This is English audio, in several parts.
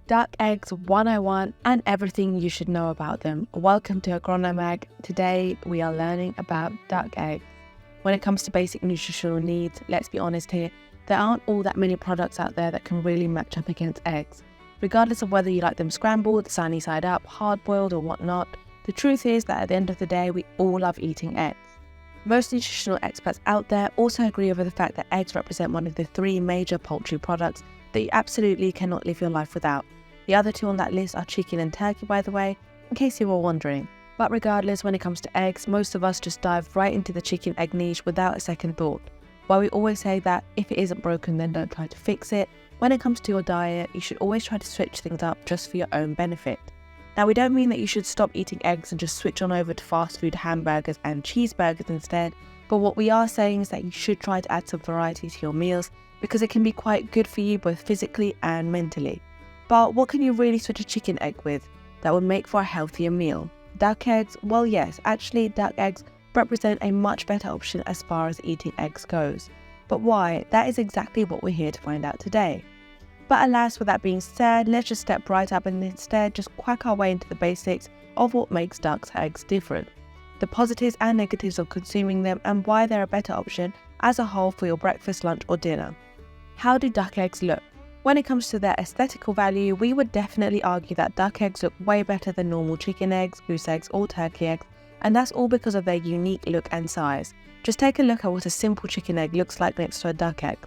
Duck Eggs 101 and everything you should know about them. Welcome to Agronomag. Today we are learning about duck eggs. When it comes to basic nutritional needs, let's be honest here, there aren't all that many products out there that can really match up against eggs. Regardless of whether you like them scrambled, sunny side up, hard boiled or whatnot, the truth is that at the end of the day we all love eating eggs. Most nutritional experts out there also agree over the fact that eggs represent one of the three major poultry products that you absolutely cannot live your life without. The other two on that list are chicken and turkey, by the way, in case you were wondering. But regardless, when it comes to eggs, most of us just dive right into the chicken egg niche without a second thought. While we always say that if it isn't broken, then don't try to fix it, when it comes to your diet, you should always try to switch things up just for your own benefit. Now, we don't mean that you should stop eating eggs and just switch on over to fast food hamburgers and cheeseburgers instead, but what we are saying is that you should try to add some variety to your meals because it can be quite good for you both physically and mentally. But what can you really switch a chicken egg with that would make for a healthier meal? Duck eggs? Well, yes, actually duck eggs represent a much better option as far as eating eggs goes. But why? That is exactly what we're here to find out today. But alas, with that being said, let's just step right up and instead just quack our way into the basics of what makes duck's eggs different, the positives and negatives of consuming them, and why they're a better option as a whole for your breakfast, lunch or dinner. How do duck eggs look? When it comes to their aesthetical value, we would definitely argue that duck eggs look way better than normal chicken eggs, goose eggs or turkey eggs, and that's all because of their unique look and size. Just take a look at what a simple chicken egg looks like next to a duck egg.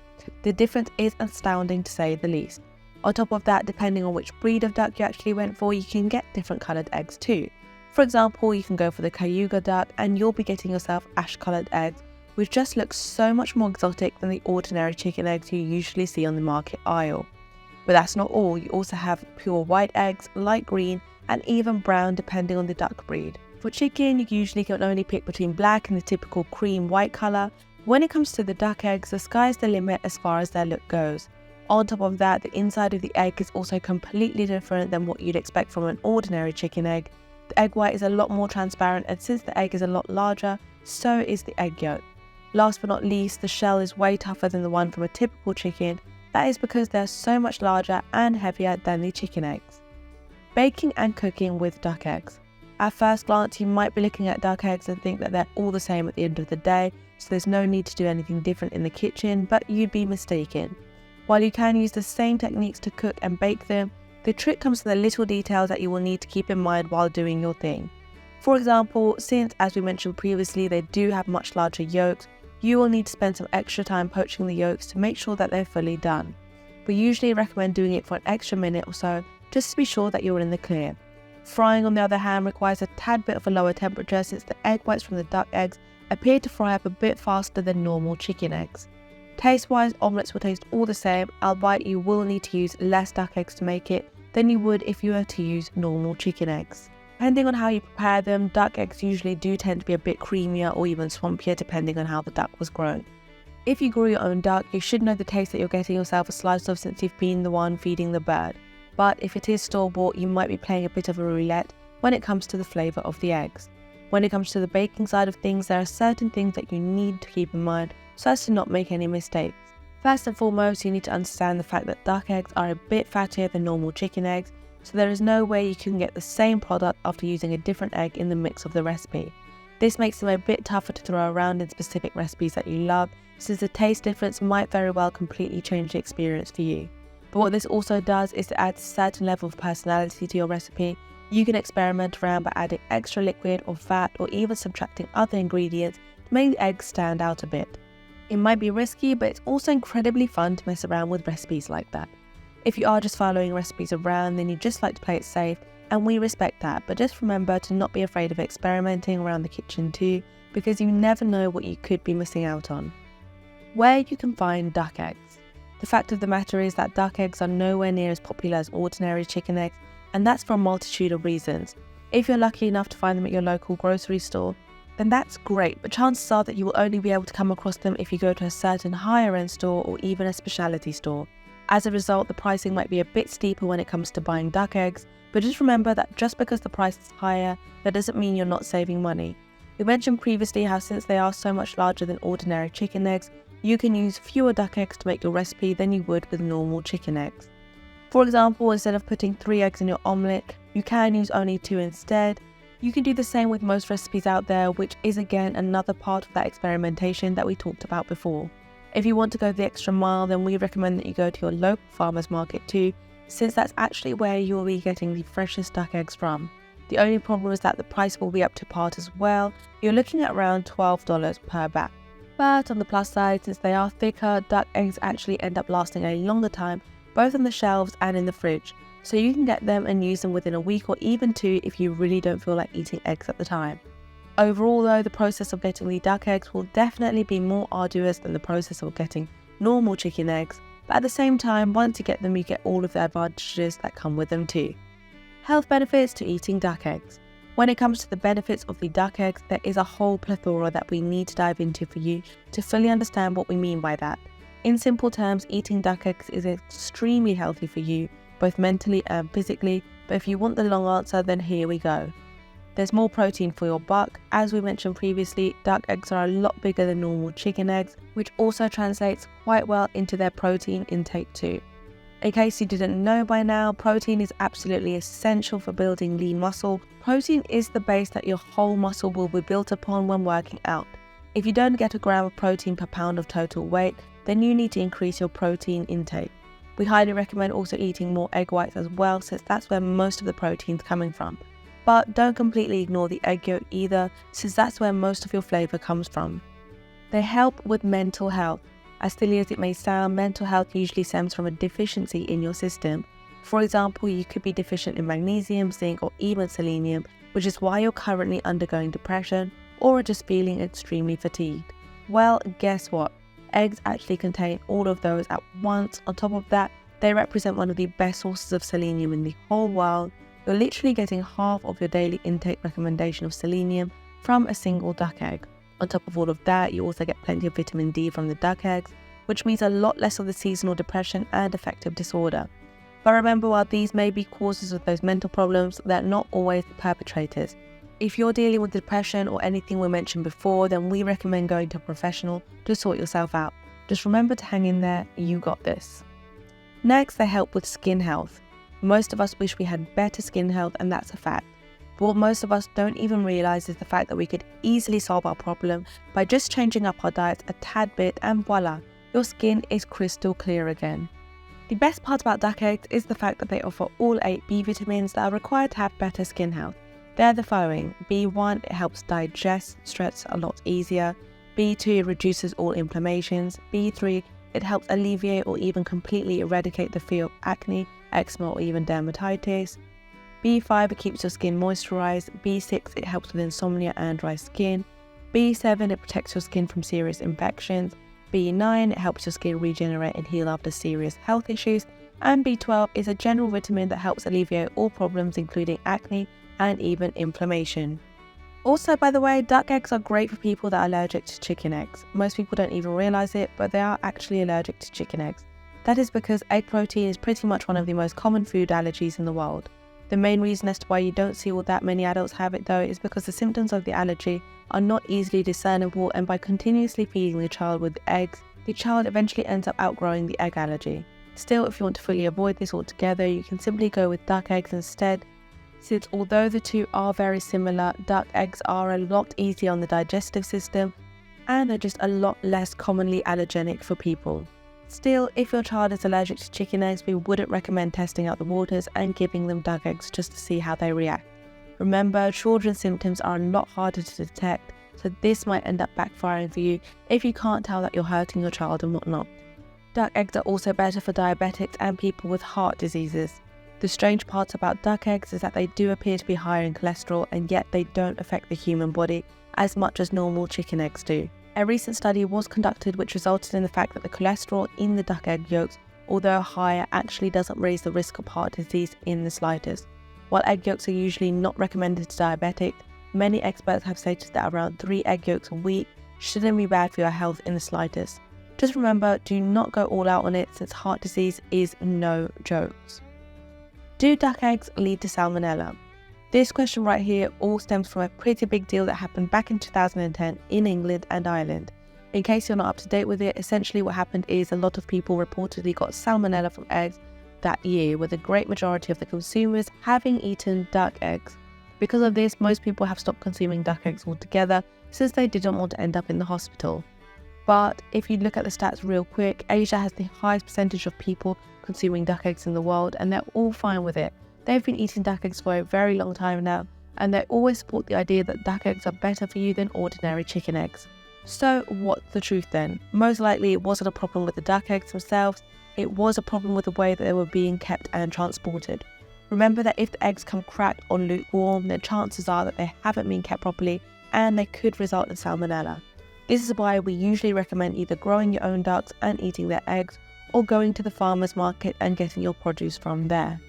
The difference is astounding to say the least. On top of that, depending on which breed of duck you actually went for, you can get different coloured eggs too. For example, you can go for the Cayuga duck and you'll be getting yourself ash coloured eggs, which just looks so much more exotic than the ordinary chicken eggs you usually see on the market aisle. But that's not all, you also have pure white eggs, light green and even brown depending on the duck breed. For chicken, you usually can only pick between black and the typical cream white colour. When it comes to the duck eggs, the sky's the limit as far as their look goes. On top of that, the inside of the egg is also completely different than what you'd expect from an ordinary chicken egg. The egg white is a lot more transparent, and since the egg is a lot larger, so is the egg yolk. Last but not least, the shell is way tougher than the one from a typical chicken. That is because they're so much larger and heavier than the chicken eggs. Baking and cooking with duck eggs. At first glance, you might be looking at duck eggs and think that they're all the same at the end of the day, so there's no need to do anything different in the kitchen, but you'd be mistaken. While you can use the same techniques to cook and bake them, the trick comes to the little details that you will need to keep in mind while doing your thing. For example, since, as we mentioned previously, they do have much larger yolks, you will need to spend some extra time poaching the yolks to make sure that they're fully done. We usually recommend doing it for an extra minute or so, just to be sure that you're in the clear. Frying, on the other hand, requires a tad bit of a lower temperature since the egg whites from the duck eggs appear to fry up a bit faster than normal chicken eggs. Taste-wise, omelettes will taste all the same, albeit you will need to use less duck eggs to make it than you would if you were to use normal chicken eggs. Depending on how you prepare them, duck eggs usually do tend to be a bit creamier or even swampier depending on how the duck was grown. If you grew your own duck, you should know the taste that you're getting yourself a slice of since you've been the one feeding the bird. But if it is store-bought, you might be playing a bit of a roulette when it comes to the flavour of the eggs. When it comes to the baking side of things, there are certain things that you need to keep in mind so as to not make any mistakes. First and foremost, you need to understand the fact that duck eggs are a bit fattier than normal chicken eggs, so there is no way you can get the same product after using a different egg in the mix of the recipe. This makes them a bit tougher to throw around in specific recipes that you love, since the taste difference might very well completely change the experience for you. But what this also does is to add a certain level of personality to your recipe. You can experiment around by adding extra liquid or fat or even subtracting other ingredients to make the eggs stand out a bit. It might be risky, but it's also incredibly fun to mess around with recipes like that. If you are just following recipes around, then you just like to play it safe, and we respect that, but just remember to not be afraid of experimenting around the kitchen too, because you never know what you could be missing out on. Where you can find duck eggs. The fact of the matter is that duck eggs are nowhere near as popular as ordinary chicken eggs, and that's for a multitude of reasons. If you're lucky enough to find them at your local grocery store, then that's great, but chances are that you will only be able to come across them if you go to a certain higher end store or even a specialty store. As a result, the pricing might be a bit steeper when it comes to buying duck eggs, but just remember that just because the price is higher, that doesn't mean you're not saving money. We mentioned previously how since they are so much larger than ordinary chicken eggs, you can use fewer duck eggs to make your recipe than you would with normal chicken eggs. For example, instead of putting 3 eggs in your omelette, you can use only 2 instead. You can do the same with most recipes out there, which is again another part of that experimentation that we talked about before. If you want to go the extra mile, then we recommend that you go to your local farmer's market too, since that's actually where you'll be getting the freshest duck eggs from. The only problem is that the price will be up to par as well. You're looking at around $12 per bag. But on the plus side, since they are thicker, duck eggs actually end up lasting a longer time, both on the shelves and in the fridge. So you can get them and use them within a week or even 2 if you really don't feel like eating eggs at the time. Overall though, the process of getting the duck eggs will definitely be more arduous than the process of getting normal chicken eggs, but at the same time, once you get them, you get all of the advantages that come with them too. Health benefits to eating duck eggs. When it comes to the benefits of the duck eggs, there is a whole plethora that we need to dive into for you to fully understand what we mean by that. In simple terms, eating duck eggs is extremely healthy for you, both mentally and physically, but if you want the long answer, then here we go. There's more protein for your buck. As we mentioned previously, duck eggs are a lot bigger than normal chicken eggs, which also translates quite well into their protein intake too. In case you didn't know by now, protein is absolutely essential for building lean muscle. Protein is the base that your whole muscle will be built upon when working out. If you don't get a gram of protein per pound of total weight, then you need to increase your protein intake. We highly recommend also eating more egg whites as well, since that's where most of the protein is coming from. But don't completely ignore the egg yolk either, since that's where most of your flavour comes from. They help with mental health. As silly as it may sound, mental health usually stems from a deficiency in your system. For example, you could be deficient in magnesium, zinc, or even selenium, which is why you're currently undergoing depression or are just feeling extremely fatigued. Well, guess what? Eggs actually contain all of those at once. On top of that, they represent one of the best sources of selenium in the whole world. You're literally getting half of your daily intake recommendation of selenium from a single duck egg. On top of all of that, you also get plenty of vitamin D from the duck eggs, which means a lot less of the seasonal depression and affective disorder. But remember, while these may be causes of those mental problems, they're not always the perpetrators. If you're dealing with depression or anything we mentioned before, then we recommend going to a professional to sort yourself out. Just remember to hang in there, you got this. Next, they help with skin health. Most of us wish we had better skin health, and that's a fact. But what most of us don't even realise is the fact that we could easily solve our problem by just changing up our diets a tad bit, and voila, your skin is crystal clear again. The best part about duck eggs is the fact that they offer all 8 B vitamins that are required to have better skin health. They're the following: B1, it helps digest stress a lot easier. B2, it reduces all inflammations. B3, it helps alleviate or even completely eradicate the fear of acne, eczema, or even dermatitis. B5, it keeps your skin moisturized. B6, it helps with insomnia and dry skin. B7, it protects your skin from serious infections. B9, it helps your skin regenerate and heal after serious health issues. And B12 is a general vitamin that helps alleviate all problems including acne and even inflammation. Also, by the way, duck eggs are great for people that are allergic to chicken eggs. Most people don't even realize it, but they are actually allergic to chicken eggs. That is because egg protein is pretty much one of the most common food allergies in the world. The main reason as to why you don't see all that many adults have it though is because the symptoms of the allergy are not easily discernible, and by continuously feeding the child with eggs, the child eventually ends up outgrowing the egg allergy. Still, if you want to fully avoid this altogether, you can simply go with duck eggs instead. Since although the two are very similar, duck eggs are a lot easier on the digestive system and they're just a lot less commonly allergenic for people. Still, if your child is allergic to chicken eggs, we wouldn't recommend testing out the waters and giving them duck eggs just to see how they react. Remember, children's symptoms are a lot harder to detect, so this might end up backfiring for you if you can't tell that you're hurting your child and whatnot. Duck eggs are also better for diabetics and people with heart diseases. The strange part about duck eggs is that they do appear to be higher in cholesterol, and yet they don't affect the human body as much as normal chicken eggs do. A recent study was conducted which resulted in the fact that the cholesterol in the duck egg yolks, although higher, actually doesn't raise the risk of heart disease in the slightest. While egg yolks are usually not recommended to diabetics, many experts have stated that around 3 egg yolks a week shouldn't be bad for your health in the slightest. Just remember, do not go all out on it, since heart disease is no jokes. Do duck eggs lead to salmonella? This question right here all stems from a pretty big deal that happened back in 2010 in England and Ireland. In case you're not up to date with it, essentially what happened is a lot of people reportedly got salmonella from eggs, that year, with a great majority of the consumers having eaten duck eggs. Because of this, most people have stopped consuming duck eggs altogether since they didn't want to end up in the hospital. But if you look at the stats real quick, Asia has the highest percentage of people consuming duck eggs in the world, and they're all fine with it. They've been eating duck eggs for a very long time now, and they always support the idea that duck eggs are better for you than ordinary chicken eggs. So what's the truth then? Most likely it wasn't a problem with the duck eggs themselves, it was a problem with the way that they were being kept and transported. Remember that if the eggs come cracked or lukewarm, then chances are that they haven't been kept properly and they could result in salmonella. This is why we usually recommend either growing your own ducks and eating their eggs, or going to the farmer's market and getting your produce from there.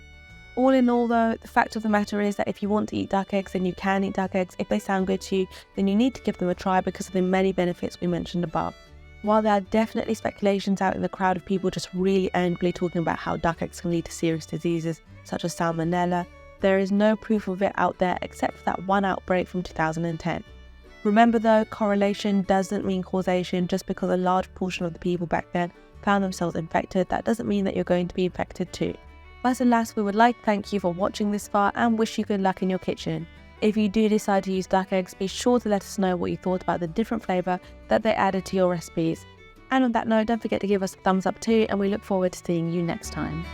All in all though, the fact of the matter is that if you want to eat duck eggs, then you can eat duck eggs. If they sound good to you, then you need to give them a try because of the many benefits we mentioned above. While there are definitely speculations out in the crowd of people just really angrily talking about how duck eggs can lead to serious diseases such as Salmonella, there is no proof of it out there except for that one outbreak from 2010. Remember though, correlation doesn't mean causation. Just because a large portion of the people back then found themselves infected, that doesn't mean that you're going to be infected too. But alas, we would like to thank you for watching this far and wish you good luck in your kitchen. If you do decide to use duck eggs, be sure to let us know what you thought about the different flavour that they added to your recipes. And on that note, don't forget to give us a thumbs up too, and we look forward to seeing you next time.